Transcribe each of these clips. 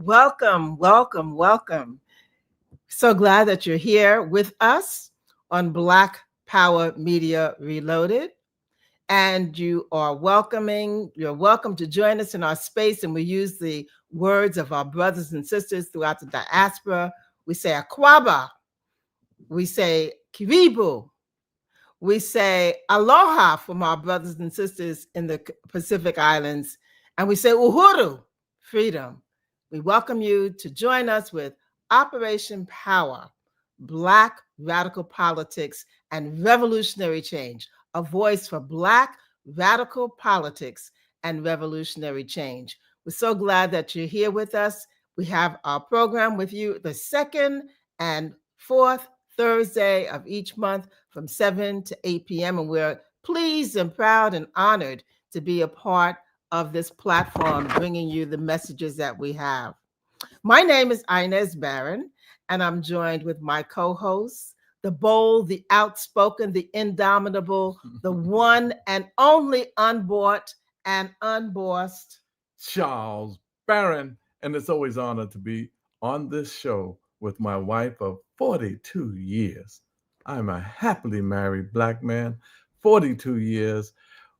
Welcome, welcome, welcome. So glad that you're here with us on Black Power Media Reloaded. And you're welcome to join us in our space. And we use the words of our brothers and sisters throughout the diaspora. We say Akwaba, we say Kiribu, we say Aloha from our brothers and sisters in the Pacific Islands, and we say Uhuru, freedom. We welcome you to join us with Operation Power, Black Radical Politics and Revolutionary Change, a voice for Black radical politics and revolutionary change. We're so glad that you're here with us. We have our program with you the second and fourth Thursday of each month from 7 to 8 p.m. And we're pleased and proud and honored to be a part of this platform, bringing you the messages that we have. My name is Inez Barron, and I'm joined with my co-hosts, the bold, the outspoken, the indomitable, the one and only unbought and unbossed Charles Barron. And it's always an honor to be on this show with my wife of 42 years. I'm a happily married Black man, 42 years,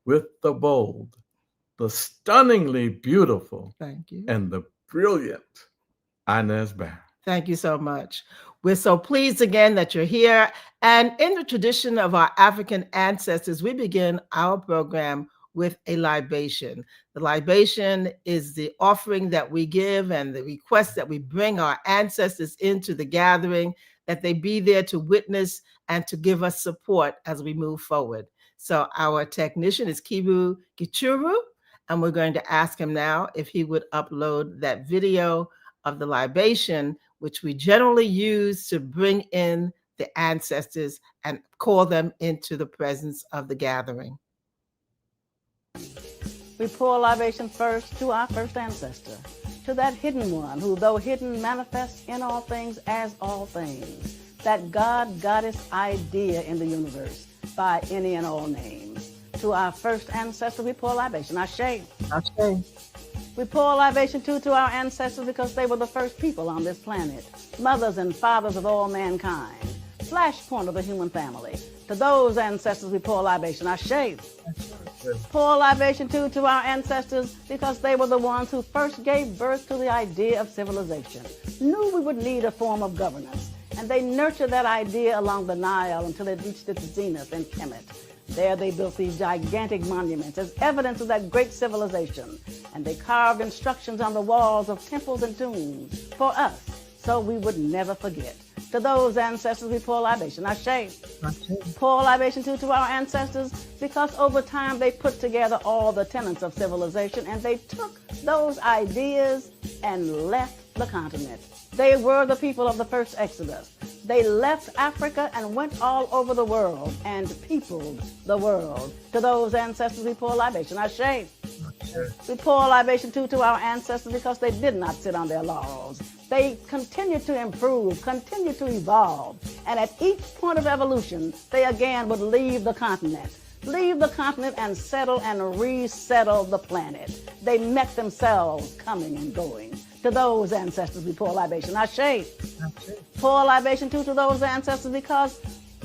with the bold, the stunningly beautiful, thank you, and the brilliant Inez Barron. Thank you so much. We're so pleased again that you're here. And in the tradition of our African ancestors, we begin our program with a libation. The libation is the offering that we give and the request that we bring our ancestors into the gathering, that they be there to witness and to give us support as we move forward. So our technician is Kibu Gichuru, and we're going to ask him now if he would upload that video of the libation, which we generally use to bring in the ancestors and call them into the presence of the gathering. We pour libation first to our first ancestor, to that hidden one who, though hidden, manifests in all things as all things, that God-goddess idea in the universe by any and all names. To our first ancestor, we pour libation. Ashe. Ashe. We pour libation too to our ancestors because they were the first people on this planet, mothers and fathers of all mankind, flashpoint of the human family. To those ancestors we pour libation. Ashe. Pour libation too to our ancestors because they were the ones who first gave birth to the idea of civilization, knew we would need a form of governance, and they nurtured that idea along the Nile until it reached its zenith in Kemet. There they built these gigantic monuments as evidence of that great civilization, and they carved instructions on the walls of temples and tombs for us, so we would never forget. To those ancestors we pour libation. Ashe. Pour libation too to our ancestors because over time they put together all the tenets of civilization and they took those ideas and left the continent. They were the people of the first Exodus. They left Africa and went all over the world and peopled the world. To those ancestors we pour libation. Ashe. We pour libation too to our ancestors because they did not sit on their laurels. They continued to improve, continued to evolve, and at each point of evolution, they again would leave the continent and settle and resettle the planet. They met themselves coming and going. To those ancestors we pour libation. Ashe. Pour libation too to those ancestors because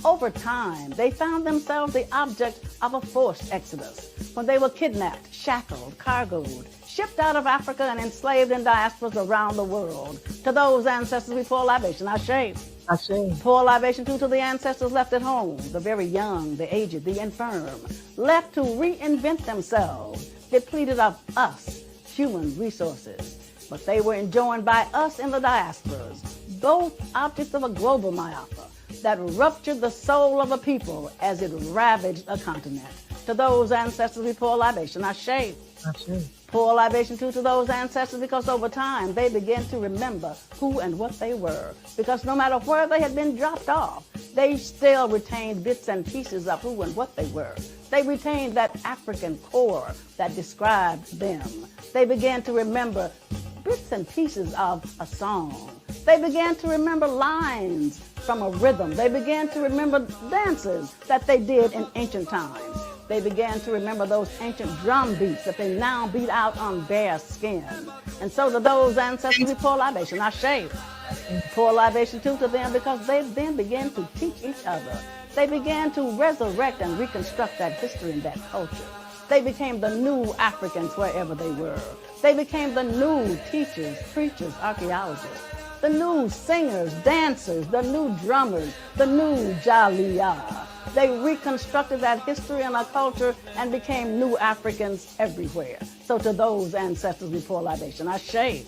over time, they found themselves the object of a forced exodus when they were kidnapped, shackled, cargoed, shipped out of Africa and enslaved in diasporas around the world. To those ancestors we pour libation. Ashe. Ashe. Pour libation too to the ancestors left at home, the very young, the aged, the infirm, left to reinvent themselves, depleted of us, human resources. But they were enjoined by us in the diasporas, both objects of a global myopia that ruptured the soul of a people as it ravaged a continent. To those ancestors we pour libation. Ashe. Ashe. Pour libation too to those ancestors because over time they began to remember who and what they were. Because no matter where they had been dropped off, they still retained bits and pieces of who and what they were. They retained that African core that described them. They began to remember bits and pieces of a song. They began to remember lines from a rhythm. They began to remember dances that they did in ancient times. They began to remember those ancient drum beats that they now beat out on bare skin. And so to those ancestors, we pour libation. I shave. Pour libation too to them, because they then began to teach each other. They began to resurrect and reconstruct that history and that culture. They became the new Africans wherever they were. They became the new teachers, preachers, archaeologists, the new singers, dancers, the new drummers, the new Jaliyah. They reconstructed that history and our culture and became new Africans everywhere. So to those ancestors, we pour libation. I shave.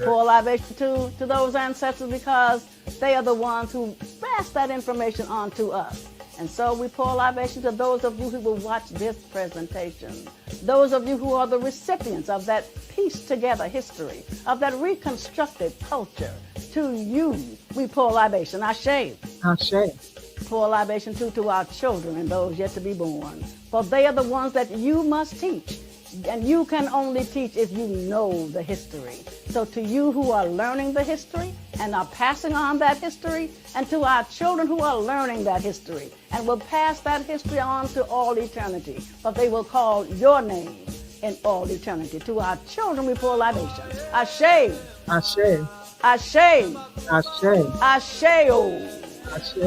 Pour libation to those ancestors, because they are the ones who passed that information on to us. And so we pour libation to those of you who will watch this presentation, those of you who are the recipients of that pieced together history, of that reconstructed culture. To you, we pour libation. I shave. Pour libation to our children and those yet to be born. For they are the ones that you must teach. And you can only teach if you know the history. So to you who are learning the history and are passing on that history, and to our children who are learning that history and will pass that history on to all eternity, but they will call your name in all eternity. To our children, we pour libation. Ashe. Ashe. Ashe. Ashe. Ashe.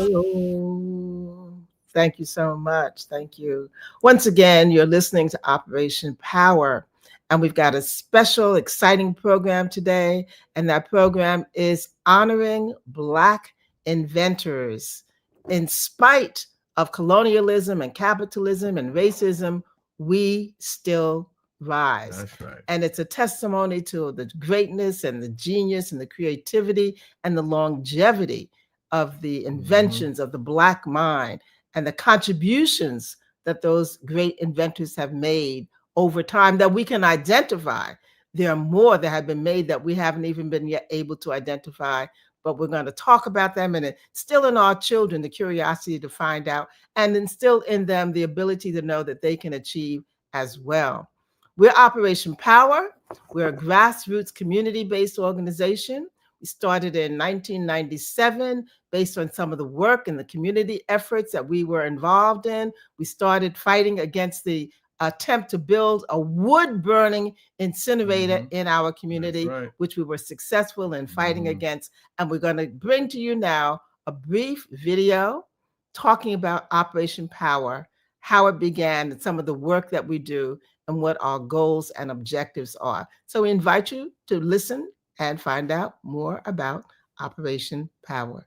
Thank you so much. Thank you. Once again, you're listening to Operation Power, and we've got a special, exciting program today, and that program is honoring Black inventors. In spite of colonialism and capitalism and racism, we still rise. That's right. And it's a testimony to the greatness and the genius and the creativity and the longevity of the inventions of the Black mind and the contributions that those great inventors have made over time that we can identify. There are more that have been made that we haven't even been yet able to identify, but we're going to talk about them, and instill in our children the curiosity to find out, and instill in them the ability to know that they can achieve as well. We're Operation Power. We're a grassroots community-based organization. We started in 1997 based on some of the work and the community efforts that we were involved in. We started fighting against the attempt to build a wood-burning incinerator in our community, which we were successful in fighting against. And we're going to bring to you now a brief video talking about Operation Power, how it began, and some of the work that we do, and what our goals and objectives are. So we invite you to listen and find out more about Operation Power.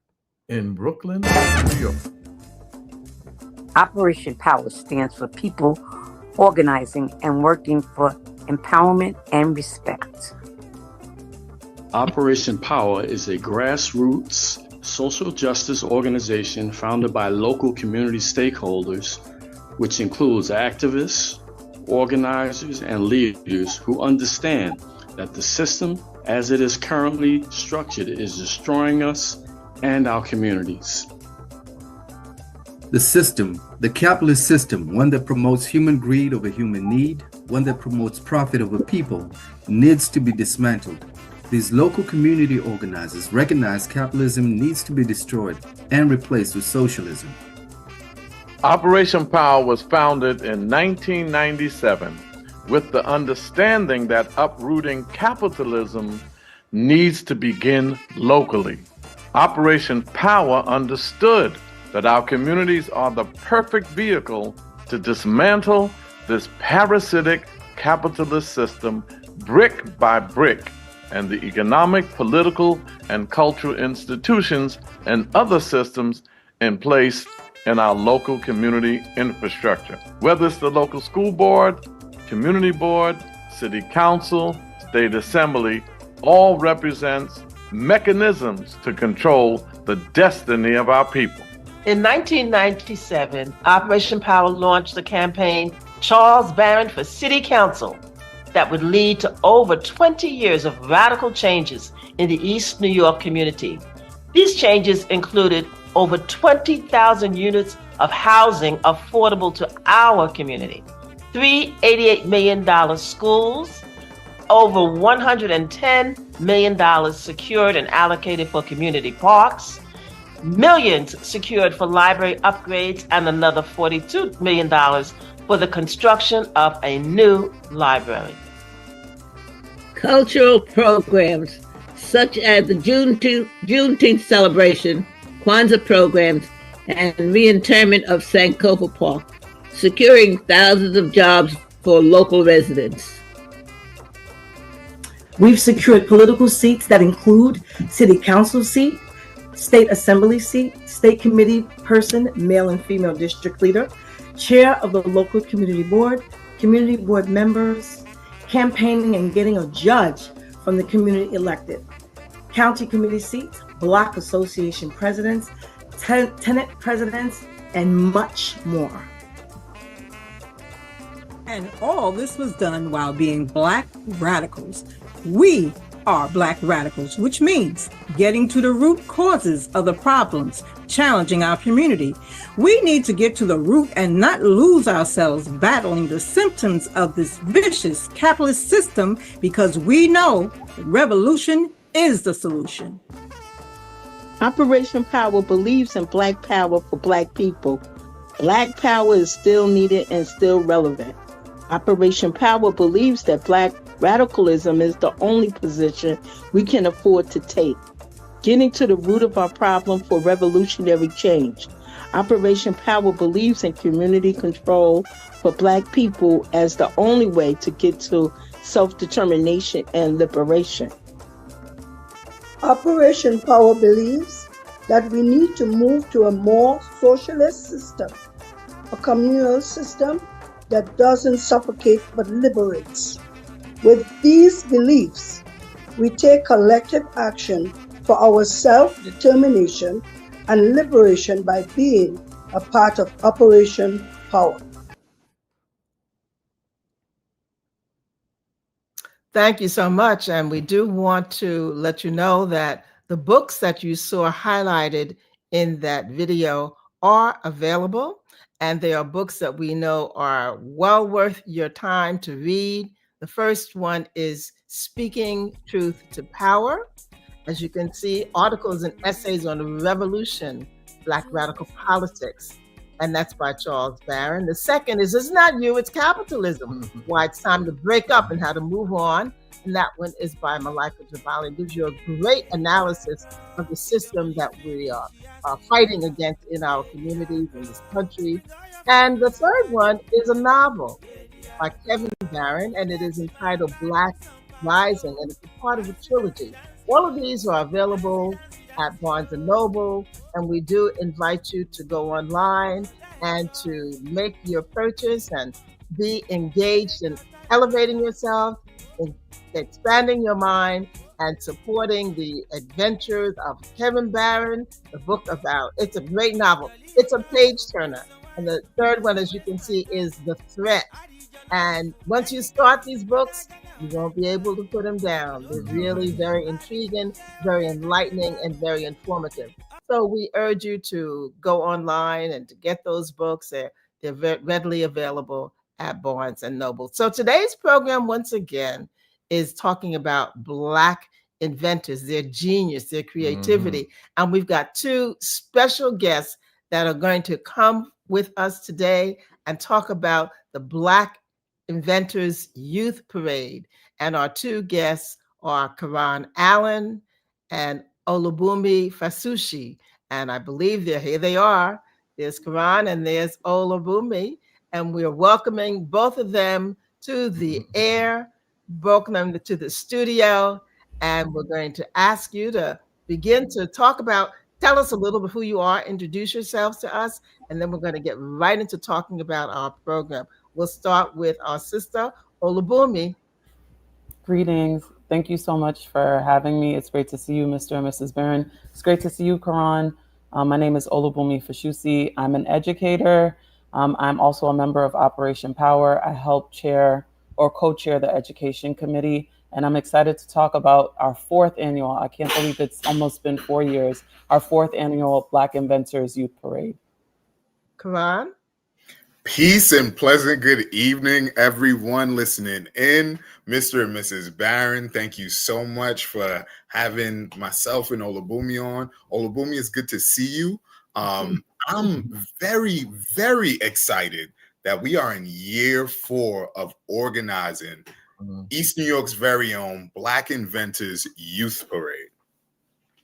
In Brooklyn, New York. Operation Power stands for people organizing and working for empowerment and respect. Operation Power is a grassroots social justice organization founded by local community stakeholders, which includes activists, organizers, and leaders who understand that the system as it is currently structured is destroying us and our communities. The system, the capitalist system, one that promotes human greed over human need, one that promotes profit over people, needs to be dismantled. These local community organizers recognize capitalism needs to be destroyed and replaced with socialism. Operation Power was founded in 1997 with the understanding that uprooting capitalism needs to begin locally. Operation Power understood that our communities are the perfect vehicle to dismantle this parasitic capitalist system brick by brick, and the economic, political, and cultural institutions and other systems in place in our local community infrastructure. Whether it's the local school board, community board, city council, state assembly, all represents mechanisms to control the destiny of our people. In 1997, Operation Power launched the campaign Charles Barron for City Council that would lead to over 20 years of radical changes in the East New York community. These changes included over 20,000 units of housing affordable to our community, 3 $88 million schools, over $110 million secured and allocated for community parks, millions secured for library upgrades, and another $42 million for the construction of a new library. Cultural programs such as the Juneteenth celebration, Kwanzaa programs, and reinterment of Sankofa Park, securing thousands of jobs for local residents. We've secured political seats that include city council seat, state assembly seat, state committee person, male and female district leader, chair of the local community board members, campaigning and getting a judge from the community elected, county committee seats, block association presidents, tenant presidents, and much more. And all this was done while being Black radicals. We are Black radicals, which means getting to the root causes of the problems challenging our community. We need to get to the root and not lose ourselves battling the symptoms of this vicious capitalist system, because we know that revolution is the solution. Operation Power believes in Black power for Black people. Black power is still needed and still relevant. Operation Power believes that Black radicalism is the only position we can afford to take, getting to the root of our problem for revolutionary change. Operation Power believes in community control for Black people as the only way to get to self-determination and liberation. Operation Power believes that we need to move to a more socialist system, a communal system that doesn't suffocate but liberates. With these beliefs, we take collective action for our self-determination and liberation by being a part of Operation Power. Thank you so much. And we do want to let you know that the books that you saw highlighted in that video are available. And they are books that we know are well worth your time to read. The first one is Speaking Truth to Power. As you can see, articles and essays on the revolution, Black radical politics. And that's by Charles Barron. The second is It's Not You, It's Capitalism, Why It's Time to Break Up and How to Move On. And that one is by Malika Jabali. It gives you a great analysis of the system that we are fighting against in our communities, in this country. And the third one is a novel by Kevin Barron, and it is entitled Black Rising, and it's a part of a trilogy. All of these are available at Barnes & Noble, and we do invite you to go online and to make your purchase and be engaged in elevating yourself, in expanding your mind, and supporting the adventures of Kevin Barron, the book about, it's a great novel. It's a page turner. And the third one, as you can see, is The Threat. And once you start these books, you won't be able to put them down. They're really very intriguing, very enlightening, and very informative. So we urge you to go online and to get those books. They're readily available at Barnes & Noble. So today's program, once again, is talking about Black inventors, their genius, their creativity. And we've got two special guests that are going to come with us today and talk about the Black Inventors Youth Parade. And our two guests are Karan Allen and Olubunmi Fasushi. And I believe here they are. There's Karan and there's Olubunmi. And we're welcoming both of them to the air, welcome them to the studio. And we're going to ask you to begin to tell us a little bit who you are, introduce yourselves to us, and then we're going to get right into talking about our program. We'll start with our sister, Olubunmi. Greetings. Thank you so much for having me. It's great to see you, Mr. and Mrs. Barron. It's great to see you, Karan. My name is Olubunmi Fasushi. I'm an educator. I'm also a member of Operation Power. I help chair or co-chair the education committee, and I'm excited to talk about our fourth annual, I can't believe it's almost been 4 years, our fourth annual Black Inventors Youth Parade. Karan? Peace and pleasant good evening, everyone listening in. Mr. and Mrs. Barron, thank you so much for having myself and Olubunmi on. Olubunmi, it's good to see you. I'm very, very excited that we are in year 4 of organizing East New York's very own Black Inventors Youth Parade.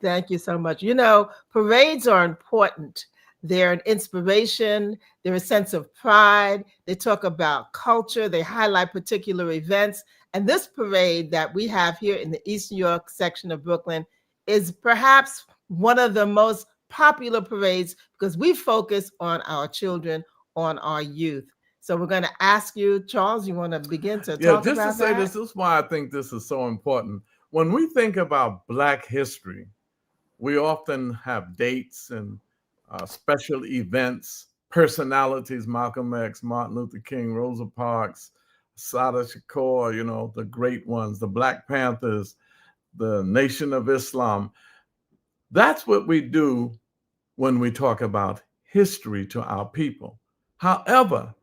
Thank you so much. You know, parades are important. They're an inspiration. They're a sense of pride. They talk about culture. They highlight particular events. And this parade that we have here in the East New York section of Brooklyn is perhaps one of the most popular parades because we focus on our children, on our youth. So we're going to ask you, Charles, you want to begin to talk about that? Yeah, just to say this is why I think this is so important. When we think about Black history, we often have dates and special events, personalities, Malcolm X, Martin Luther King, Rosa Parks, Sada Shakur, you know, the great ones, the Black Panthers, the Nation of Islam. That's what we do when we talk about history to our people. However,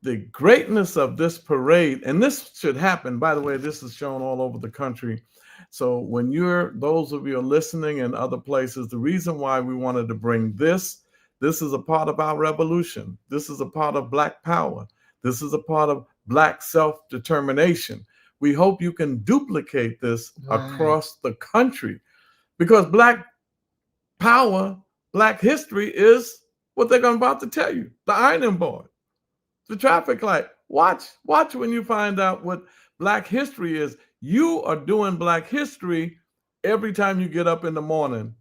the greatness of this parade, and this should happen, by the way, this is shown all over the country. So when those of you are listening in other places, the reason why we wanted to bring this is a part of our revolution. This is a part of Black power. This is a part of Black self-determination. We hope you can duplicate this across the country because Black power, Black history is what they're about to tell you, the ironing board, the traffic light. Watch when you find out what Black history is. You are doing Black history every time you get up in the morning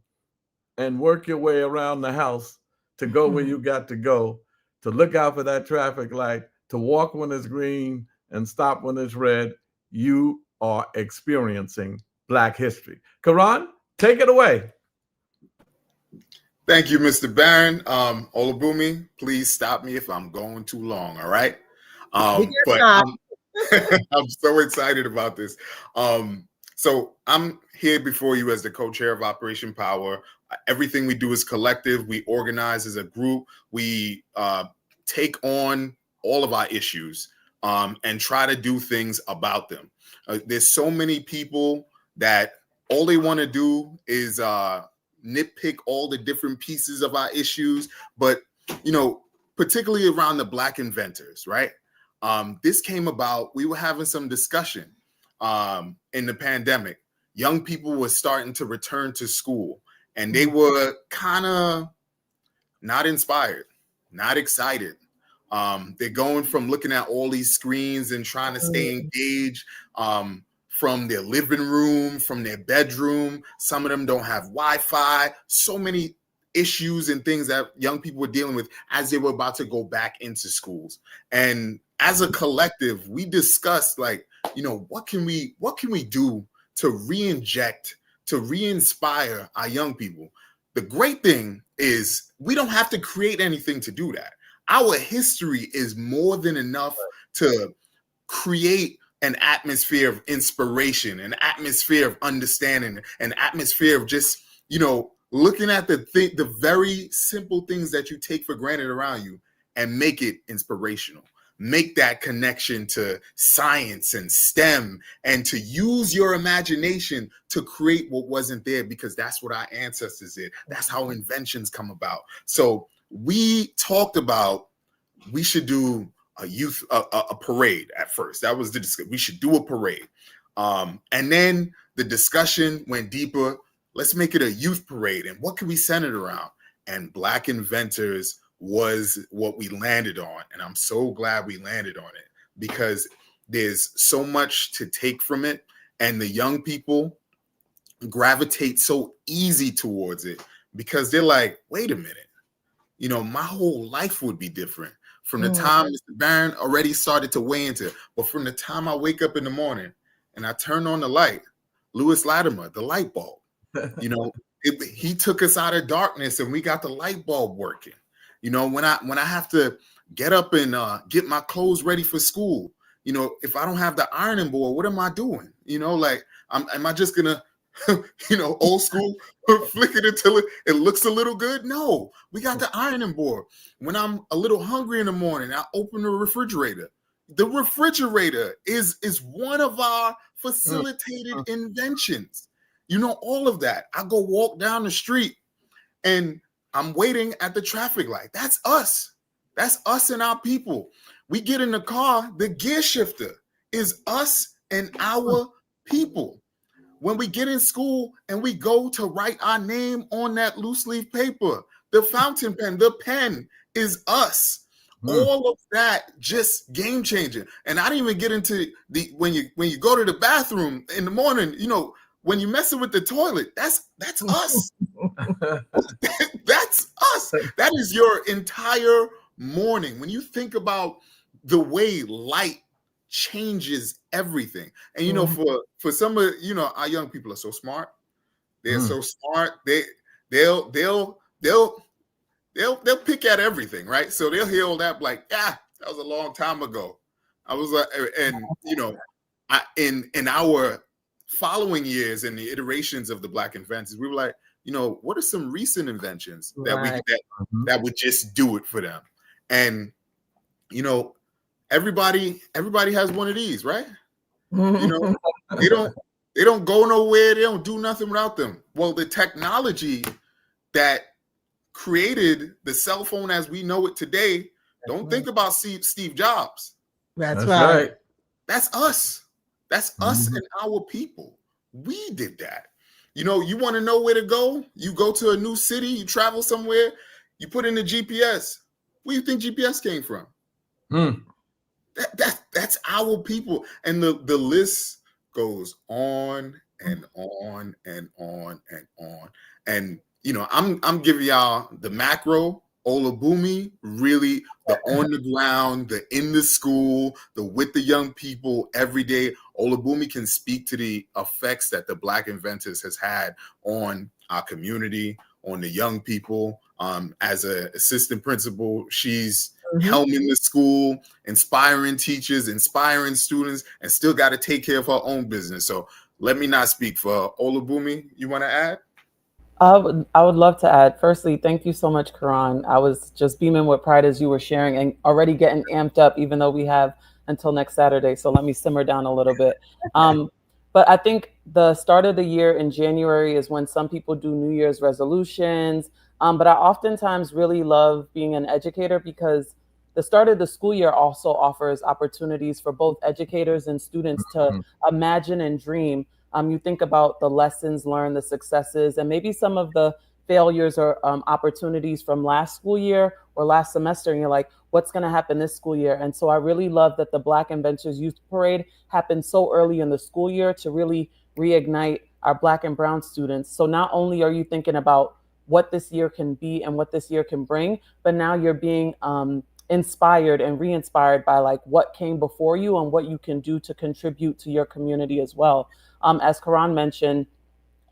and work your way around the house to go where you got to go, to look out for that traffic light, to walk when it's green and stop when it's red. You are experiencing Black history. Karan, take it away. Thank you, Mr. Barron. Olabumi, please stop me if I'm going too long, all right? But I'm so excited about this. So I'm here before you as the co-chair of Operation Power. Everything we do is collective. We organize as a group. We take on all of our issues and try to do things about them. There's so many people that all they want to do is nitpick all the different pieces of our issues, but you know, particularly around the Black inventors, right? This came about, we were having some discussion in the pandemic. Young people were starting to return to school and they were kind of not inspired, not excited. They're going from looking at all these screens and trying to stay engaged from their living room, from their bedroom. Some of them don't have Wi-Fi. So many issues and things that young people were dealing with as they were about to go back into schools. And as a collective, we discussed, like, you know, what can we do to re-inject, to re-inspire our young people? The great thing is we don't have to create anything to do that. Our history is more than enough to create an atmosphere of inspiration, an atmosphere of understanding, an atmosphere of just, you know, looking at the very simple things that you take for granted around you and make it inspirational. Make that connection to science and STEM and to use your imagination to create what wasn't there, because that's what our ancestors did. That's how inventions come about. So we talked about we should do a parade at first. That was the discussion. We should do a parade. And then the discussion went deeper. Let's make it a youth parade. And what can we center it around? And Black Inventors was what we landed on. And I'm so glad we landed on it because there's so much to take from it. And the young people gravitate so easy towards it because they're like, wait a minute, you know, my whole life would be different. From the time Mr. Barron already started to weigh into it, but from the time I wake up in the morning and I turn on the light, Lewis Latimer, the light bulb, you know, he took us out of darkness and we got the light bulb working. You know, when I have to get up and get my clothes ready for school, you know, if I don't have the ironing board, what am I doing? You know, like, am I just gonna, you know, old school, flick it until it looks a little good? No, we got the ironing board. When I'm a little hungry in the morning, I open the refrigerator. The refrigerator is one of our facilitated inventions. You know, all of that. I go walk down the street and I'm waiting at the traffic light. That's us. That's us and our people. We get in the car, the gear shifter is us and our people. When we get in school and we go to write our name on that loose leaf paper, the fountain pen, the pen is us. All of that just game changing. And I didn't even get into the when you go to the bathroom in the morning, you know, when you're messing with the toilet, that's us. That's us. That is your entire morning. When you think about the way light changes everything. And you know, for some of, you know, our young people are so smart. They're so smart. They'll pick at everything, right? So they'll hear all that like, yeah, that was a long time ago. I was like, and you know, in our following years and the iterations of the Black Inventors, we were like, you know, what are some recent inventions that would just do it for them? And you know, everybody has one of these, right? You know, they don't go nowhere, they don't do nothing without them. Well, the technology that created the cell phone as we know it today, don't think about Steve Jobs. That's right. That's us. That's us and our people. We did that. You know, you want to know where to go? You go to a new city, you travel somewhere, you put in the GPS. Where do you think GPS came from? That's our people. And the list goes on and on and on and on. And you know, I'm giving y'all the macro. Olabumi, really the on the ground, the in the school, the with the young people every day. Olabumi can speak to the effects that the Black Inventors has had on our community, on the young people. As an assistant principal, she's helming the school, inspiring teachers, inspiring students, and still got to take care of her own business. So let me not speak for Olabumi. You want to add? I would love to add. Firstly, thank you so much, Karan. I was just beaming with pride as you were sharing and already getting amped up, even though we have until next Saturday. So let me simmer down a little bit. But I think the start of the year in January is when some people do New Year's resolutions. But I oftentimes really love being an educator because the start of the school year also offers opportunities for both educators and students to imagine and dream. You think about the lessons learned, the successes, and maybe some of the failures or opportunities from last school year or last semester. And you're like, what's going to happen this school year? And so I really love that the Black Inventors Youth Parade happened so early in the school year to really reignite our Black and Brown students. So not only are you thinking about what this year can be and what this year can bring, but now you're being inspired and re-inspired by like what came before you and what you can do to contribute to your community as well. As Karan mentioned,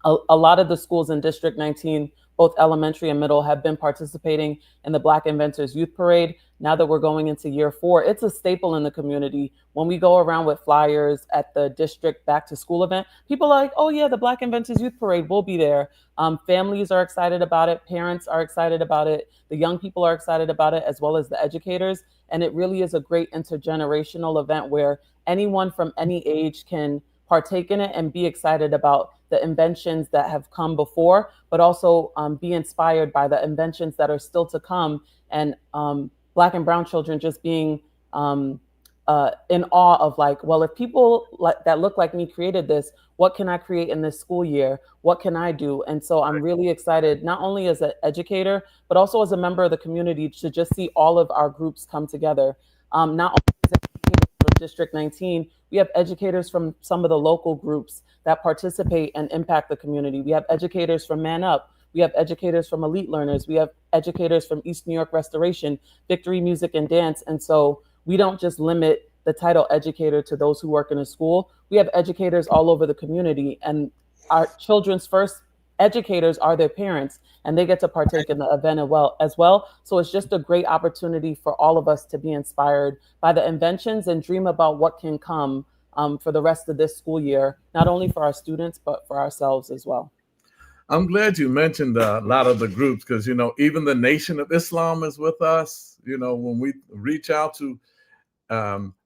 a lot of the schools in District 19, both elementary and middle, have been participating in the Black Inventors Youth Parade. Now that we're going into year 4, it's a staple in the community. When we go around with flyers at the district back to school event, people are like, oh yeah, the Black Inventors Youth Parade, we'll be there. Families are excited about it. Parents are excited about it. The young people are excited about it, as well as the educators. And it really is a great intergenerational event where anyone from any age can partake in it and be excited about the inventions that have come before, but also be inspired by the inventions that are still to come. And Black and Brown children just being in awe of like, well, if people that look like me created this, what can I create in this school year? What can I do? And so I'm really excited, not only as an educator, but also as a member of the community, to just see all of our groups come together. Not only as educators from District 19, we have educators from some of the local groups that participate and impact the community. We have educators from Man Up. We have educators from Elite Learners. We have educators from East New York Restoration, Victory Music and Dance. And so we don't just limit the title educator to those who work in a school. We have educators all over the community, and our children's first educators are their parents, and they get to partake in the event as well. So it's just a great opportunity for all of us to be inspired by the inventions and dream about what can come for the rest of this school year, not only for our students, but for ourselves as well. I'm glad you mentioned a lot of the groups, because, you know, even the Nation of Islam is with us. You know, when we reach out to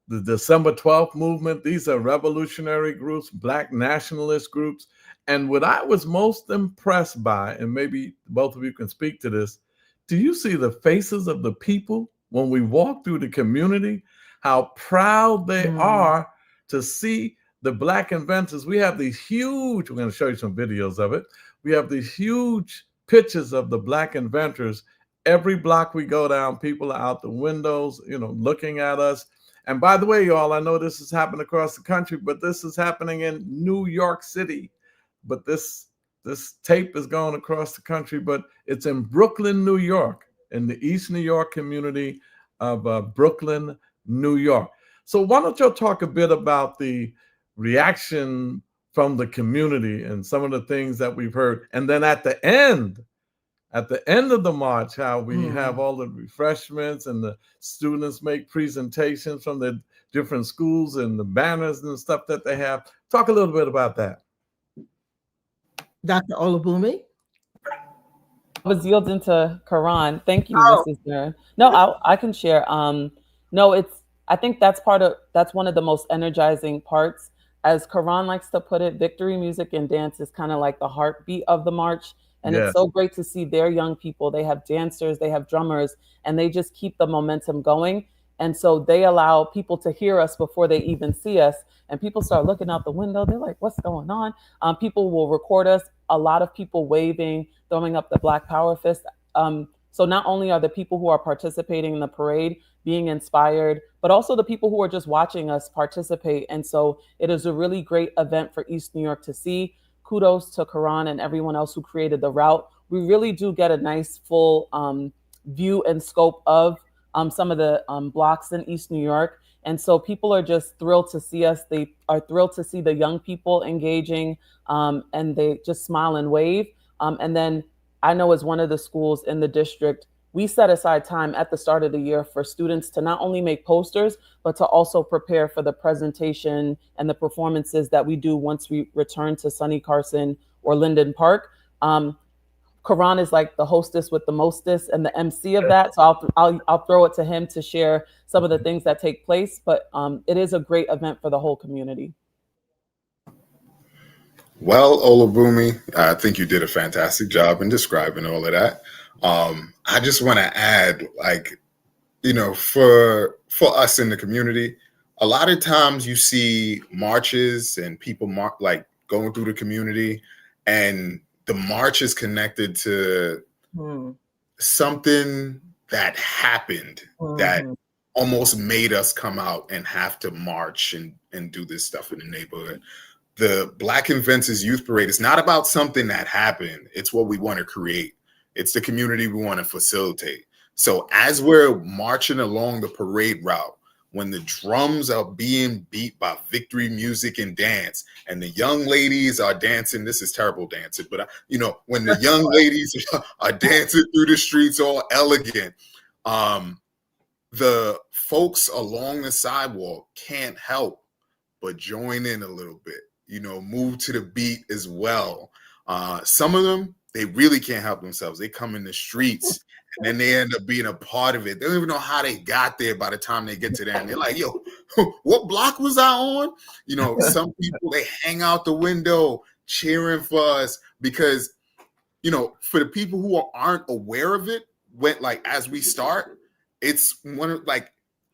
the December 12th movement, these are revolutionary groups, Black nationalist groups. And what I was most impressed by, and maybe both of you can speak to this, do you see the faces of the people when we walk through the community, how proud they are to see the Black inventors. We have these huge, we're going to show you some videos of it. We have these huge pictures of the Black inventors. Every block we go down, people are out the windows, looking at us. And by the way, y'all, I know this has happened across the country, but this is happening in New York City. But this tape is going across the country, but it's in Brooklyn, New York, in the East New York community of Brooklyn, New York. So why don't you talk a bit about the reaction from the community and some of the things that we've heard. And then at the end of the march, how we have all the refreshments and the students make presentations from the different schools and the banners and stuff that they have. Talk a little bit about that. Dr. Olubunmi? I was yielding to Karan. Thank you, Mrs. Byrne. No, I can share. I think that's one of the most energizing parts. As Karan likes to put it, victory music and dance is kind of like the heartbeat of the march. And It's so great to see their young people. They have dancers, they have drummers, and they just keep the momentum going. And so they allow people to hear us before they even see us. And people start looking out the window. They're like, what's going on? People will record us. A lot of people waving, throwing up the Black Power fist. So not only are the people who are participating in the parade being inspired, but also the people who are just watching us participate. And so it is a really great event for East New York to see. Kudos to Karan and everyone else who created the route. We really do get a nice full view and scope of some of the blocks in East New York. And so people are just thrilled to see us. They are thrilled to see the young people engaging and they just smile and wave. And then I know as one of the schools in the district, we set aside time at the start of the year for students to not only make posters, but to also prepare for the presentation and the performances that we do once we return to Sunny Carson or Linden Park. Karan is like the hostess with the mostest and the MC of that. So I'll throw it to him to share some of the things that take place, but it is a great event for the whole community. Well, Olubunmi, I think you did a fantastic job in describing all of that. I just want to add, for us in the community, a lot of times you see marches and people going through the community, and the march is connected to something that happened that almost made us come out and have to march and do this stuff in the neighborhood. The Black Inventors Youth Parade is not about something that happened. It's what we want to create. It's the community we want to facilitate. So as we're marching along the parade route, when the drums are being beat by victory music and dance, and the young ladies are dancing, this is terrible dancing, but when the young ladies are dancing through the streets all elegant, the folks along the sidewalk can't help but join in a little bit, move to the beat as well. Some of them, they really can't help themselves. They come in the streets and then they end up being a part of it. They don't even know how they got there by the time they get to there. And they're like, yo, what block was I on? Some people, they hang out the window cheering for us because, for the people who aren't aware of it, as we start, it's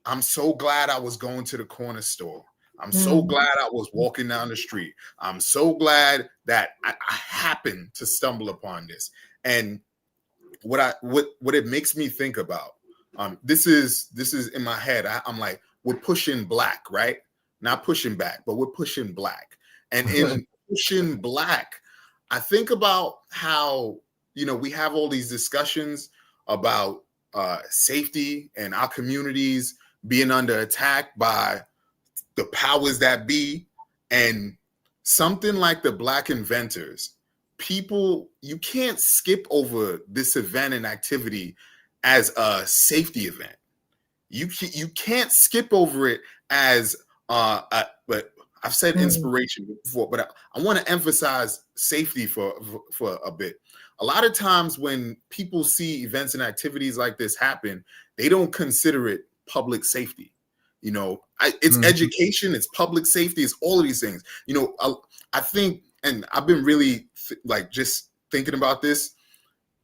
I'm so glad I was going to the corner store. I'm so glad I was walking down the street. I'm so glad that I happened to stumble upon this. And what it makes me think about, this is in my head. I'm like, we're pushing Black, right? Not pushing back, but we're pushing Black. And in pushing Black, I think about how, we have all these discussions about safety and our communities being under attack by the powers that be, and something like the Black Inventors, people, you can't skip over this event and activity as a safety event. You can't skip over it as but I've said inspiration before, but I want to emphasize safety for a bit. A lot of times when people see events and activities like this happen, they don't consider it public safety. It's education, it's public safety, it's all of these things. I think, and I've been really just thinking about this,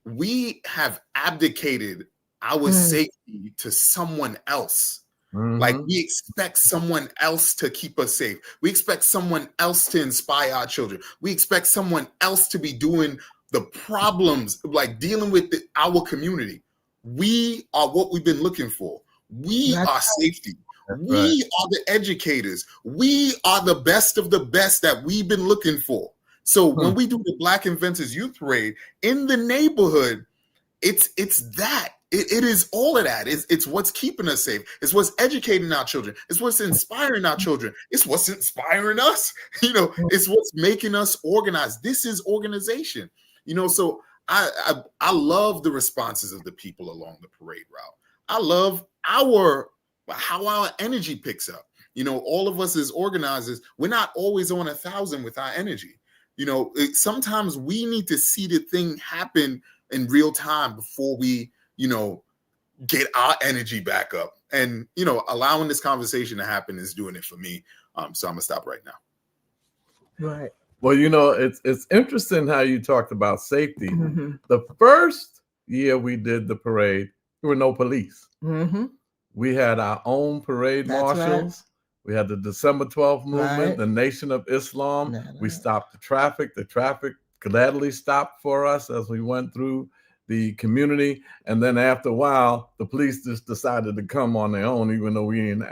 we have abdicated our safety to someone else. Like we expect someone else to keep us safe. We expect someone else to inspire our children. We expect someone else to be doing the problems, like dealing with our community. We are what we've been looking for. We are safety. We are the educators. We are the best of the best that we've been looking for. So when we do the Black Inventors Youth Parade in the neighborhood, it's that. It is all of that. It's what's keeping us safe. It's what's educating our children. It's what's inspiring our children. It's what's inspiring us. It's what's making us organized. This is organization. So I love the responses of the people along the parade route. I love how our energy picks up. All of us as organizers, we're not always on 1,000 with our energy. Sometimes we need to see the thing happen in real time before we get our energy back up. And allowing this conversation to happen is doing it for me. So I'm gonna stop right now. Right. Well, it's interesting how you talked about safety. The first year we did the parade, there were no police. We had our own parade marshals. We had the December 12th movement, the Nation of Islam. We stopped the traffic. The traffic gladly stopped for us as we went through the community. And then after a while, the police just decided to come on their own, even though we didn't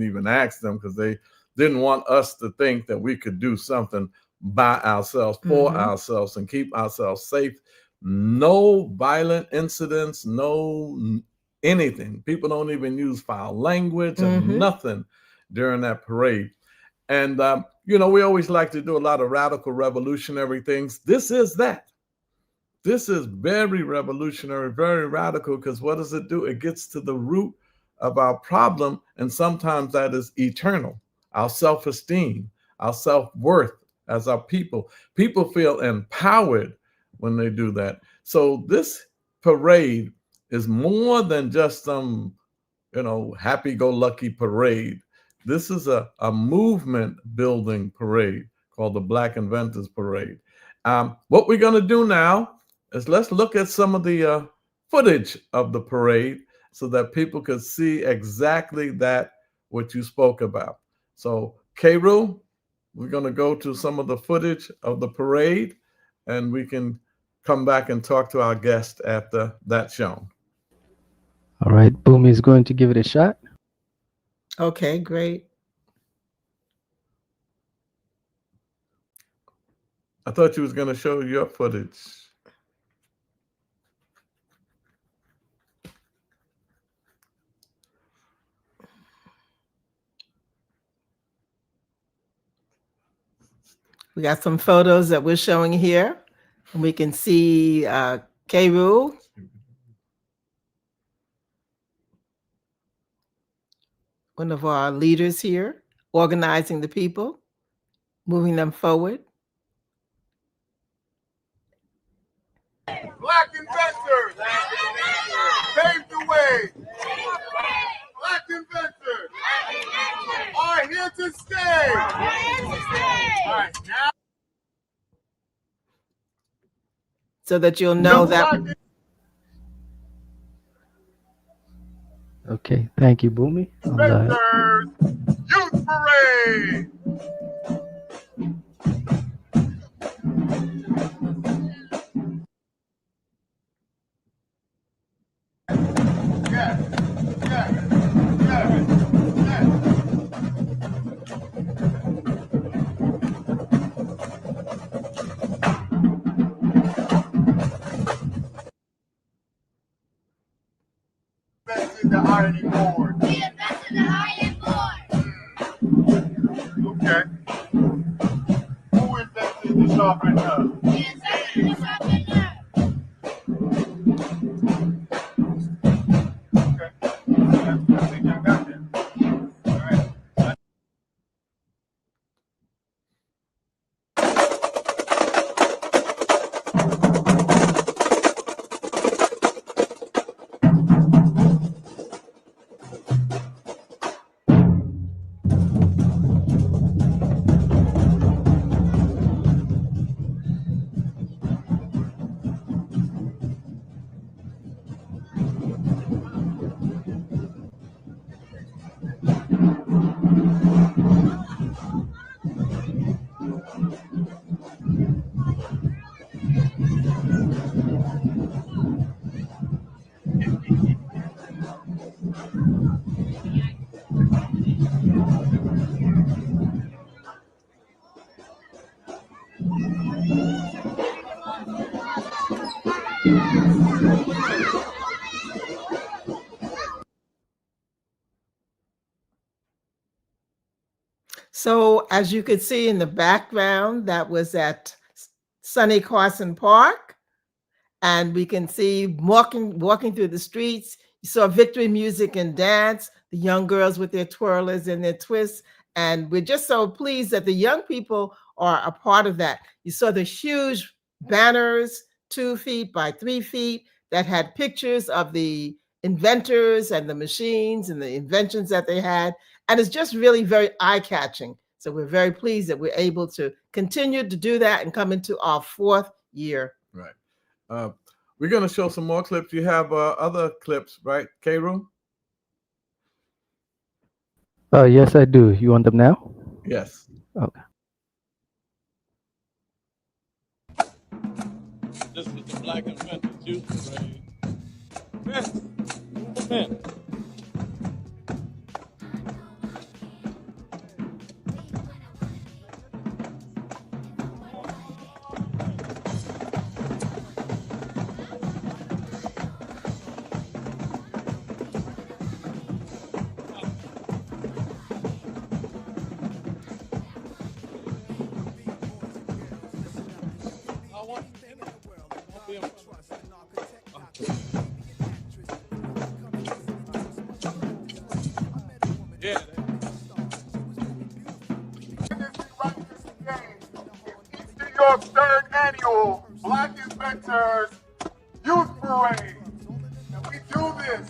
even ask them, because they didn't want us to think that we could do something by ourselves, for ourselves, and keep ourselves safe. No violent incidents, no anything. People don't even use foul language and nothing during that parade. And, we always like to do a lot of radical revolutionary things. This is that. This is very revolutionary, very radical, because what does it do? It gets to the root of our problem, and sometimes that is eternal. Our self-esteem, our self-worth as our people. People feel empowered when they do that. So this parade is more than just some, happy-go-lucky parade. This is a movement-building parade called the Black Inventors Parade. What we're going to do now is let's look at some of the footage of the parade so that people could see exactly what you spoke about. So, Kru, we're going to go to some of the footage of the parade, and we can come back and talk to our guest after that's shown. All right, Boomy is going to give it a shot. Okay, great. I thought you was going to show your footage. We got some photos that we're showing here. And we can see Kru. One of our leaders here, organizing the people, moving them forward. Black inventors paved the way. Black inventors are here to stay. All right, now. So that you'll know that. Okay, thank you, Boomy. Inventors Youth Parade. The ironing board. We invented the ironing board. Okay. Who invented the sharpener? We invented the sharpener. Okay. I think I got that. All right. So as you could see in the background, that was at Sonny Carson Park. And we can see walking through the streets. You saw victory music and dance, the young girls with their twirlers and their twists. And we're just so pleased that the young people are a part of that. You saw the huge banners, 2 feet by 3 feet, that had pictures of the inventors and the machines and the inventions that they had. And it's just really very eye-catching. So we're very pleased that we're able to continue to do that and come into our 4th year. Right. We're going to show some more clips. You have other clips, right, K-Room? Yes, I do. You want them now? Yes. Okay. This is the Black Inventors Youth Parade. Man. Yeah. New York's 3rd annual Black Inventors Youth Parade. And we do this.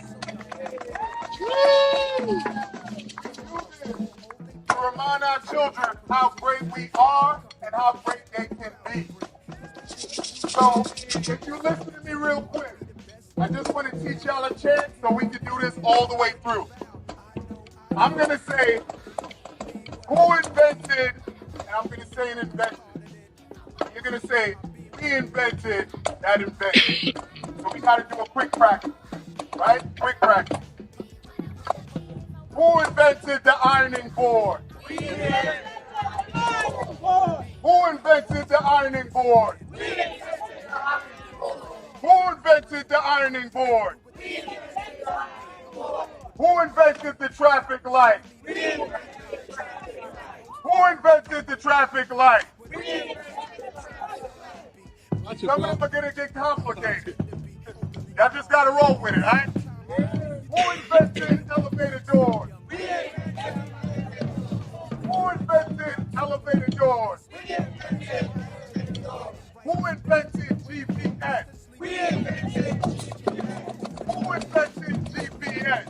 To remind our children how great we are and how great they can be. So, if you listen to me real quick, I just want to teach y'all a chant so we can do this all the way through. I'm going to say, who invented, and I'm going to say an invention. You're going to say, we invented that invention. So we got to do a quick practice, right? Quick practice. Who invented the ironing board? We invented the ironing board. Who invented the ironing board? We invented the ironing board. Who invented the ironing board? We invented the ironing board. Who invented the traffic light? We invented the traffic light. Who invented the traffic light? We invented the traffic light. Some of them are going to get complicated. Y'all just got to roll with it, right? Who invented elevator doors? We invented. Who invented elevator doors? We invented. Who invented GPS? We invented. Who invented GPS?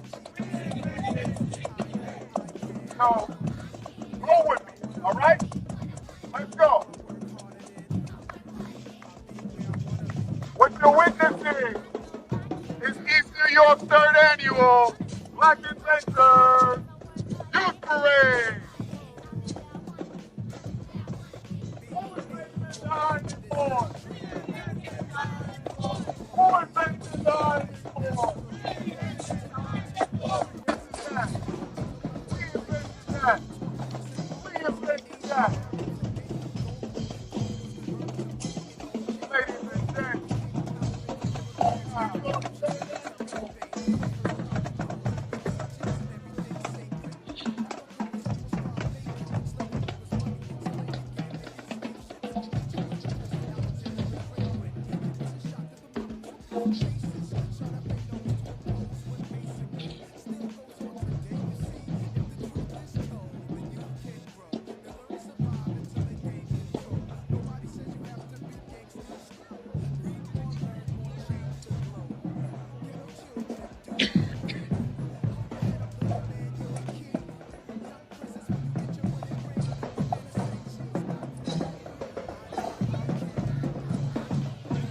So, roll with me, all right? Let's go. What you're witnessing is East New York's 3rd annual Black Inventors Youth Parade. Who invented the ironing board? Who invented the ironing board? We invented that. Ladies and gentlemen.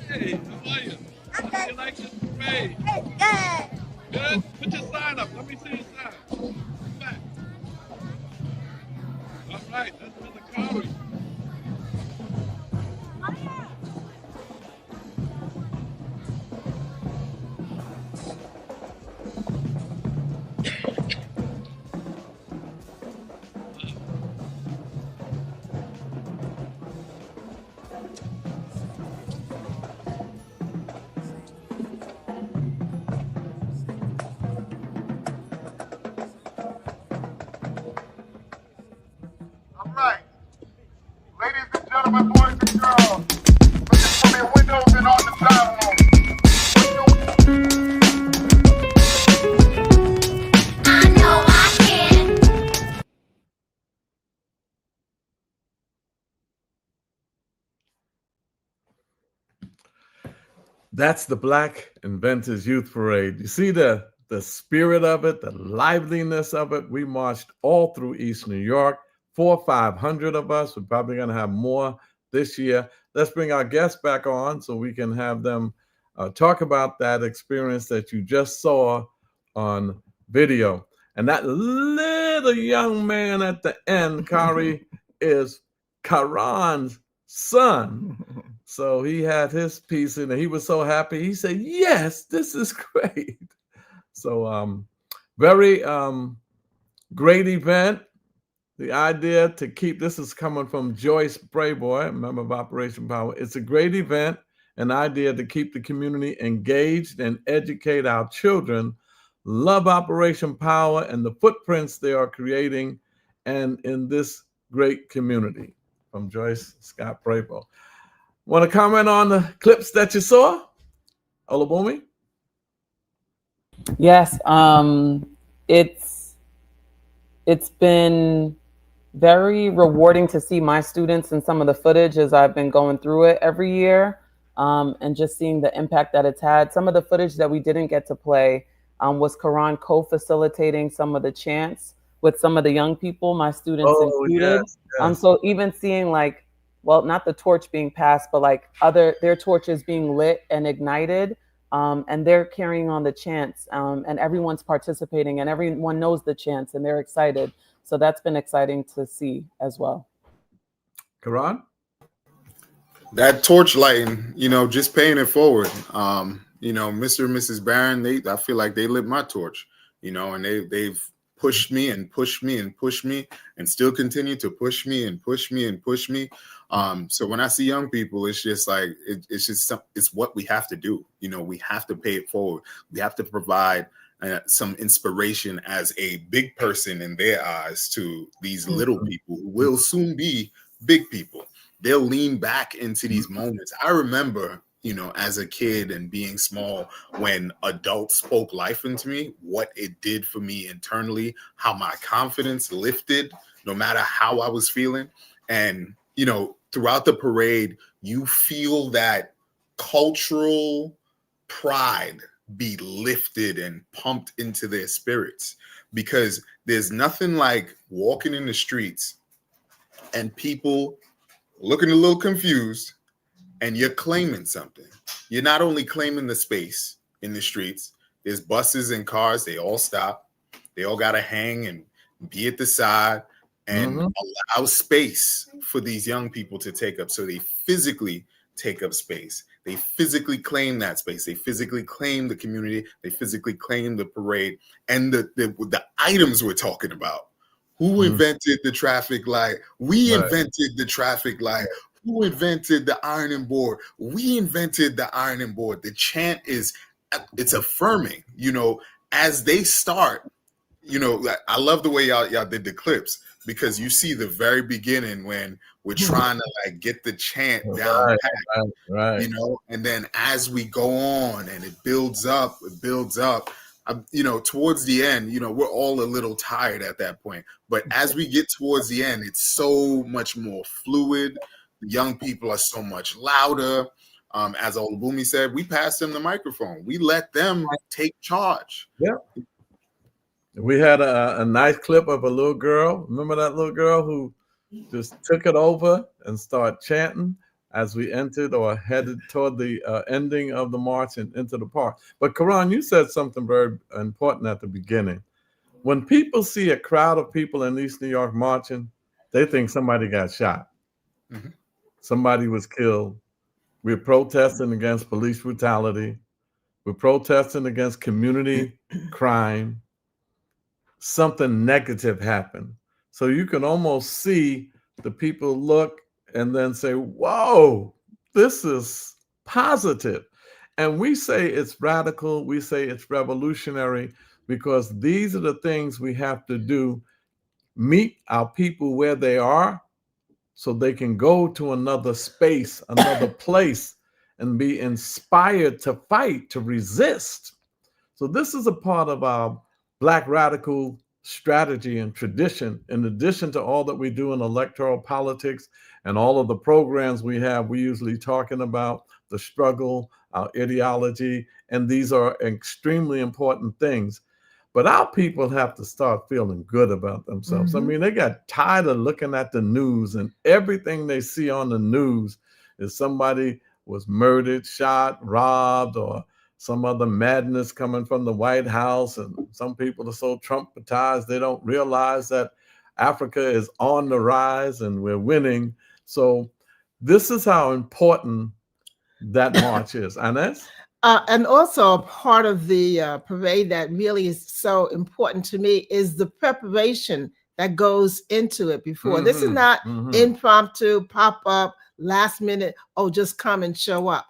Hey, how are you? How do you like this parade? Good. Good? Put your sign up. Let me see your sign. Come back. All right, that's Mr. Curry. That's the Black Inventors Youth Parade. You see the spirit of it, the liveliness of it. We marched all through East New York, 400 or 500 of us. We're probably going to have more this year. Let's bring our guests back on so we can have them talk about that experience that you just saw on video. And that little young man at the end, Kari, is Karan's son. So he had his piece in it. He was so happy. He said, yes, this is great. So very great event. The idea to keep, this is coming from Joyce Brayboy, a member of Operation Power. It's a great event, an idea to keep the community engaged and educate our children, love Operation Power and the footprints they are creating and in this great community. From Joyce Scott Brayboy. Want to comment on the clips that you saw, Olabumi? Yes, it's been very rewarding to see my students in some of the footage as I've been going through it every year, and just seeing the impact that it's had. Some of the footage that we didn't get to play was Karan co-facilitating some of the chants with some of the young people, my students included. Yes. So even seeing like, well, not the torch being passed, but like their torches being lit and ignited, and they're carrying on the chants, and everyone's participating and everyone knows the chants and they're excited. So that's been exciting to see as well. Karan? That torch lighting, just paying it forward. Mr. and Mrs. Barron, I feel like they lit my torch, and they've pushed me and pushed me and pushed me and still continue to push me and push me and push me. So when I see young people, it's just like, it's what we have to do. We have to pay it forward. We have to provide some inspiration as a big person in their eyes to these little people who will soon be big people. They'll lean back into these moments. I remember, as a kid and being small, when adults spoke life into me, what it did for me internally, how my confidence lifted, no matter how I was feeling. And, throughout the parade, you feel that cultural pride be lifted and pumped into their spirits, because there's nothing like walking in the streets and people looking a little confused and you're claiming something. You're not only claiming the space in the streets, there's buses and cars, they all stop. They all got to hang and be at the side and allow space for these young people to take up. So they physically take up space. They physically claim that space. They physically claim the community. They physically claim the parade and the items we're talking about. Who invented the traffic light? We invented the traffic light. Who invented the ironing board? We invented the ironing board. The chant it's affirming, as they start. I love the way y'all did the clips, because you see the very beginning when we're trying to get the chant down pat, right. And then as we go on and it builds up, towards the end, we're all a little tired at that point. But as we get towards the end, it's so much more fluid. The young people are so much louder. As Olabumi said, we passed them the microphone. We let them take charge. Yeah. We had a nice clip of a little girl. Remember that little girl who just took it over and started chanting as we entered or headed toward the ending of the march and into the park. But Karan, you said something very important at the beginning. When people see a crowd of people in East New York marching, they think somebody got shot. Somebody was killed. We're protesting against police brutality. We're protesting against community crime. Something negative happened. So you can almost see the people look and then say, whoa, this is positive. And we say it's radical. We say it's revolutionary, because these are the things we have to do. Meet our people where they are so they can go to another space, another place, and be inspired to fight, to resist. So this is a part of our Black radical strategy and tradition. In addition to all that we do in electoral politics and all of the programs we have, we usually talking about the struggle, our ideology, and these are extremely important things. But our people have to start feeling good about themselves. I mean, they got tired of looking at the news, and everything they see on the news is somebody was murdered, shot, robbed, or some other madness coming from the White House. And some people are so Trumpetized, they don't realize that Africa is on the rise and we're winning. So this is how important that march is. Inez? And also a part of the parade that really is so important to me is the preparation that goes into it before. This is not impromptu, pop up, last minute, oh, just come and show up.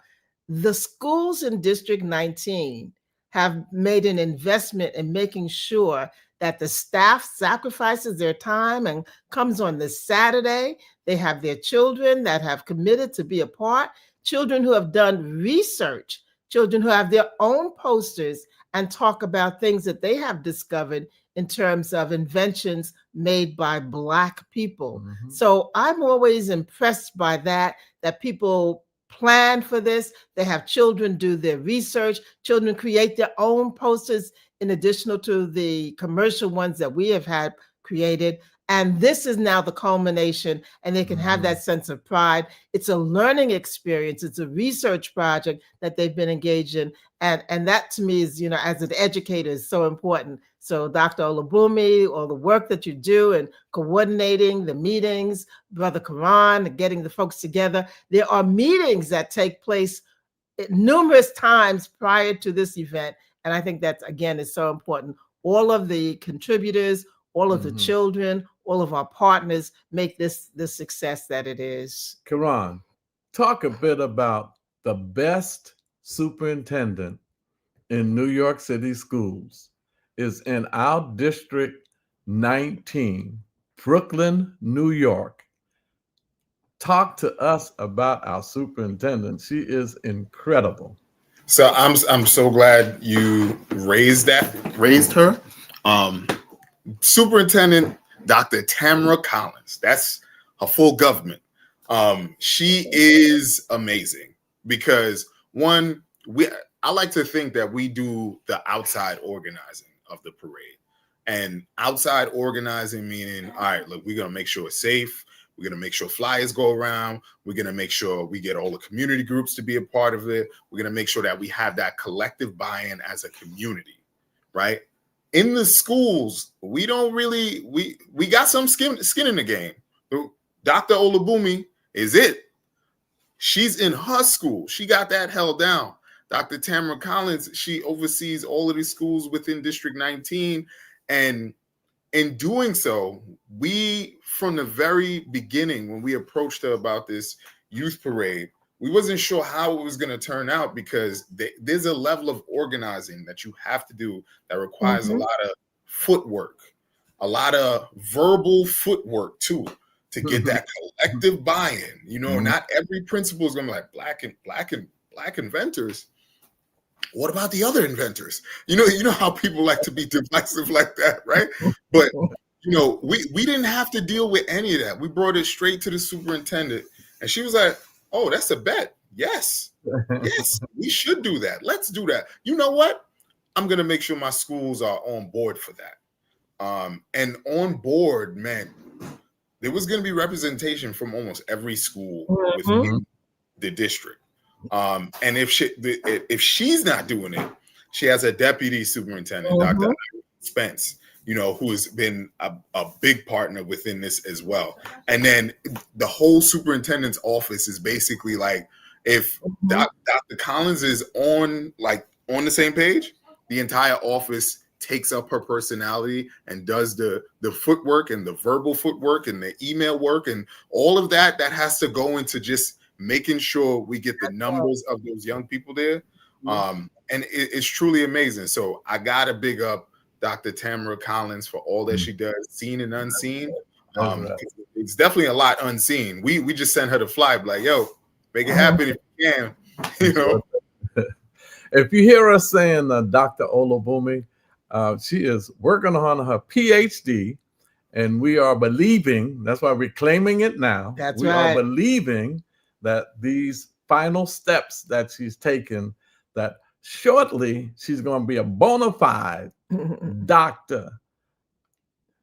The schools in District 19 have made an investment in making sure that the staff sacrifices their time and comes on this Saturday. They have their children that have committed to be a part, children who have done research, children who have their own posters and talk about things that they have discovered in terms of inventions made by Black people. So I'm always impressed by that people plan for this. They have children do their research, children create their own posters in addition to the commercial ones that we have had created. And this is now the culmination, and they can have that sense of pride. It's a learning experience. It's a research project that they've been engaged in. And that to me is, as an educator, is so important. So Dr. Olubunmi, all the work that you do and coordinating the meetings, Brother Karan, getting the folks together. There are meetings that take place numerous times prior to this event. And I think that, again, is so important. All of the contributors, all of the children, all of our partners make this the success that it is. Karan, talk a bit about the best superintendent in New York City schools is in our District 19, Brooklyn, New York. Talk to us about our superintendent. She is incredible. So I'm so glad you raised her. Superintendent Dr. Tamara Collins. That's her full government. She is amazing because I like to think that we do the outside organizing of the parade. And outside organizing meaning, all right, look, we're going to make sure it's safe. We're going to make sure flyers go around. We're going to make sure we get all the community groups to be a part of it. We're going to make sure that we have that collective buy-in as a community, right? In the schools, we don't really, we got some skin in the game. Dr. Olubunmi is it. She's in her school. She got that held down. Dr. Tamara Collins, she oversees all of these schools within District 19. And in doing so, we, from the very beginning, when we approached her about this youth parade, we wasn't sure how it was going to turn out because there's a level of organizing that you have to do that requires a lot of footwork, a lot of verbal footwork too, to get that collective buy-in. Not every principal is going to be like Black inventors. What about the other inventors? You know how people like to be divisive like that, right? But we didn't have to deal with any of that. We brought it straight to the superintendent, and she was like, "Oh, that's a bet. Yes, we should do that. Let's do that. You know what? I'm gonna make sure my schools are on board for that." And on board, man, there was gonna be representation from almost every school within the district. And if she's not doing it, she has a deputy superintendent, Dr. Spence, who has been a big partner within this as well. And then the whole superintendent's office is basically like, if Dr. Collins is on the same page, the entire office takes up her personality and does the footwork and the verbal footwork and the email work and all of that has to go into just making sure we get the numbers of those young people there. And it's truly amazing. So I got to big up Dr. Tamara Collins for all that she does, seen and unseen. It's definitely a lot unseen. We just sent her to fly, like, yo, make it happen if you can. You know. If you hear us saying Dr. Olubumi, she is working on her PhD, and we are believing, that's why we're claiming it now. That's we right. are believing that these final steps that she's taken, that shortly she's going to be a bona fide Dr.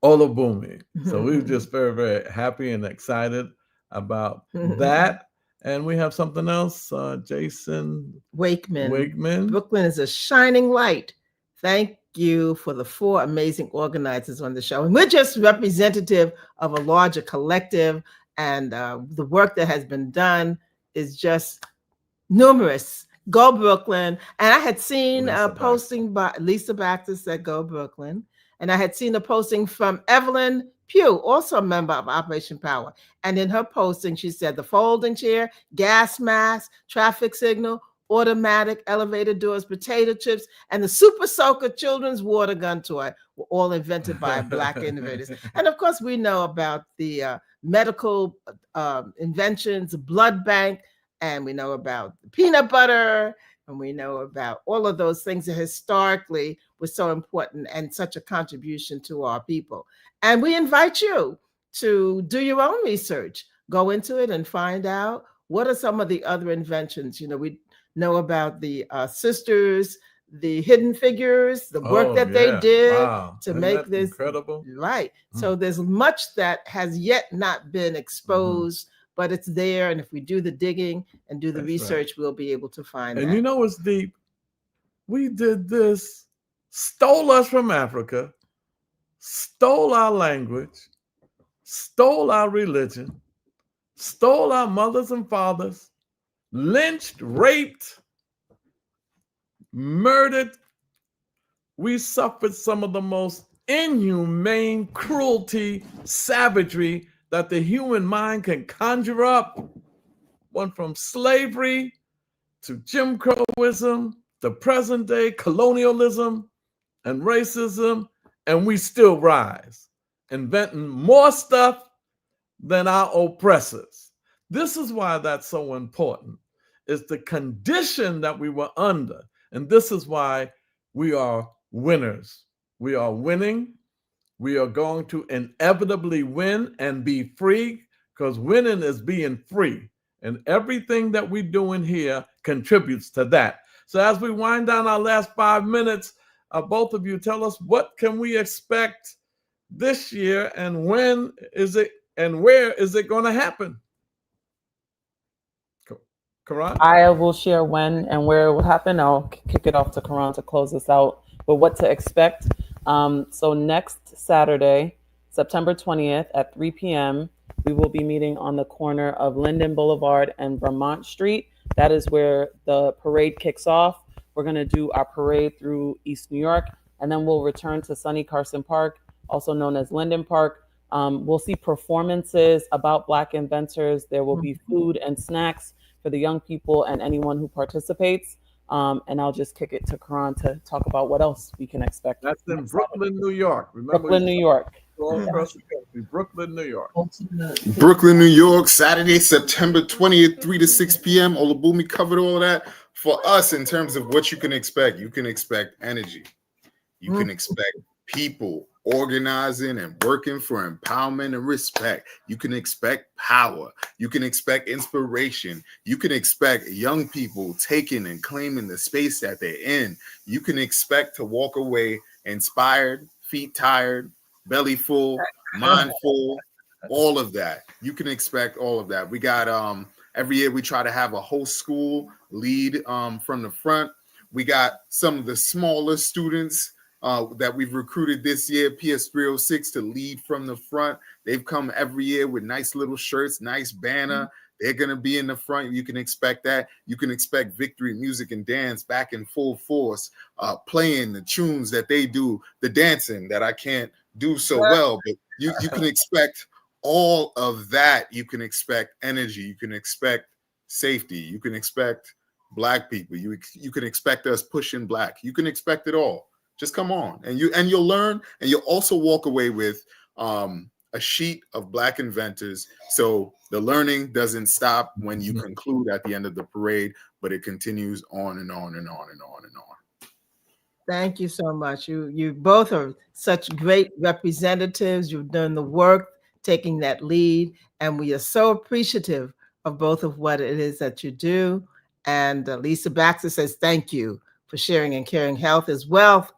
Olubumi. So we're just very, very happy and excited about that. And we have something else, Jason Wakeman. Brooklyn is a shining light. Thank you for the 4 amazing organizers on the show. And we're just representative of a larger collective, and the work that has been done is just numerous. Go Brooklyn. And I had seen a posting by Lisa Baxter said, go Brooklyn. And I had seen a posting from Evelyn Pugh, also a member of Operation Power. And in her posting, she said the folding chair, gas mask, traffic signal, automatic elevator doors, potato chips, and the Super Soaker children's water gun toy were all invented by Black innovators. And of course, we know about the medical inventions, blood bank, and we know about peanut butter, and we know about all of those things that historically were so important and such a contribution to our people. And we invite you to do your own research, go into it and find out what are some of the other inventions. You know, we know about the sisters, the hidden figures, the work that they did to make this incredible. Right. So there's much that has yet not been exposed, but it's there. And if we do the digging and do the research, we'll be able to find and that. You know what's deep? We did this, stole us from Africa, stole our language, stole our religion, stole our mothers and fathers, lynched, raped, murdered. We suffered some of the most inhumane cruelty, savagery that the human mind can conjure up. One from slavery to Jim Crowism, the present day colonialism and racism, and we still rise, inventing more stuff than our oppressors. This is why that's so important. It's the condition that we were under, and this is why we are winners. We are winning. We are going to inevitably win and be free, because winning is being free. And everything that we're doing here contributes to that. So as we wind down our last 5 minutes, both of you tell us, what can we expect this year, and when is it, and where is it going to happen? Karan? I will share when and where it will happen. I'll kick it off to Karan to close this out. But what to expect. So next Saturday, September 20th at 3 p.m., we will be meeting on the corner of Linden Boulevard and Vermont Street. That is where the parade kicks off. We're going to do our parade through East New York, and then we'll return to Sonny Carson Park, also known as Linden Park. We'll see performances about Black inventors. There will be food and snacks for the young people and anyone who participates. And I'll just kick it to Karan to talk about what else we can expect. That's in Brooklyn, New York. Remember, Brooklyn, New York. Brooklyn, New York. Brooklyn, New York, Saturday, September 20th, 3 to 6 p.m. Olubumi covered all of that. For us, in terms of what you can expect energy. You can expect people organizing and working for empowerment and respect. You can expect power. You can expect inspiration. You can expect young people taking and claiming the space that they're in. You can expect to walk away inspired, feet tired, belly full, mind full, all of that. You can expect all of that. We got every year we try to have a whole school lead from the front. We got some of the smaller students that we've recruited this year, PS 306, to lead from the front. They've come every year with nice little shirts, nice banner. They're going to be in the front. You can expect that. You can expect Victory Music and Dance back in full force, playing the tunes that they do, the dancing that I can't do so well. But you can expect all of that. You can expect energy. You can expect safety. You can expect Black people. You can expect us pushing Black. You can expect it all. Just come on, and you'll learn, and you'll also walk away with a sheet of Black inventors. So the learning doesn't stop when you conclude at the end of the parade, but it continues on and on and on and on and on. Thank you so much. You both are such great representatives. You've done the work, taking that lead, and we are so appreciative of both of what it is that you do. And Lisa Baxter says, thank you for sharing and caring. Health is wealth.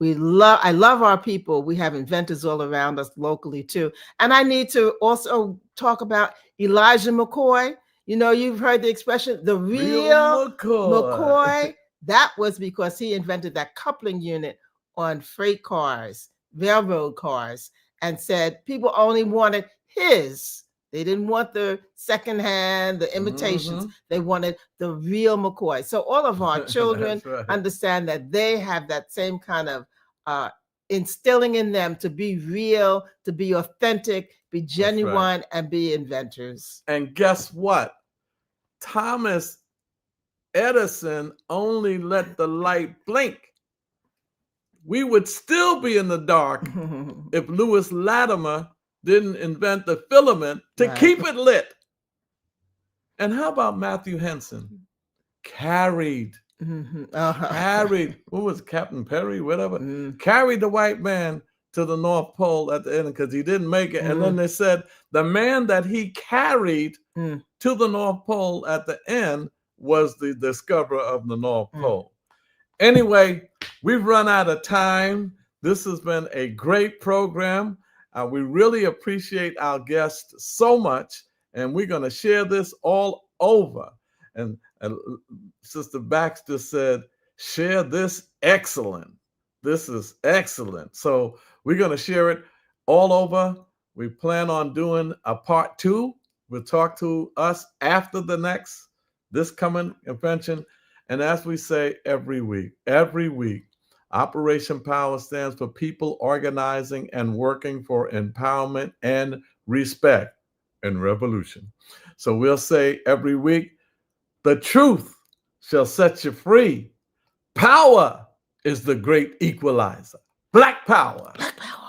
I love our people. We have inventors all around us locally too. And I need to also talk about Elijah McCoy. You know, you've heard the expression, the real McCoy. That was because he invented that coupling unit on freight cars, railroad cars, and said people only wanted his. They didn't want the secondhand, the imitations. They wanted the real McCoy. So all of our children understand that they have that same kind of instilling in them to be real, to be authentic, be genuine, and be inventors. And guess what? Thomas Edison only let the light blink. We would still be in the dark if Lewis Latimer didn't invent the filament to keep it lit. And how about Matthew Henson? Carried, what was Captain Perry, whatever, carried the white man to the North Pole at the end because he didn't make it. And then they said the man that he carried to the North Pole at the end was the discoverer of the North Pole. Anyway, we've run out of time. This has been a great program. We really appreciate our guests so much, and we're going to share this all over. And Sister Baxter said, share this excellent. This is excellent. So we're going to share it all over. We plan on doing a part 2. We'll talk to us after this coming convention. And as we say every week, Operation Power stands for people organizing and working for empowerment and respect and revolution. So we'll say every week, the truth shall set you free. Power is the great equalizer. Black power. Black power.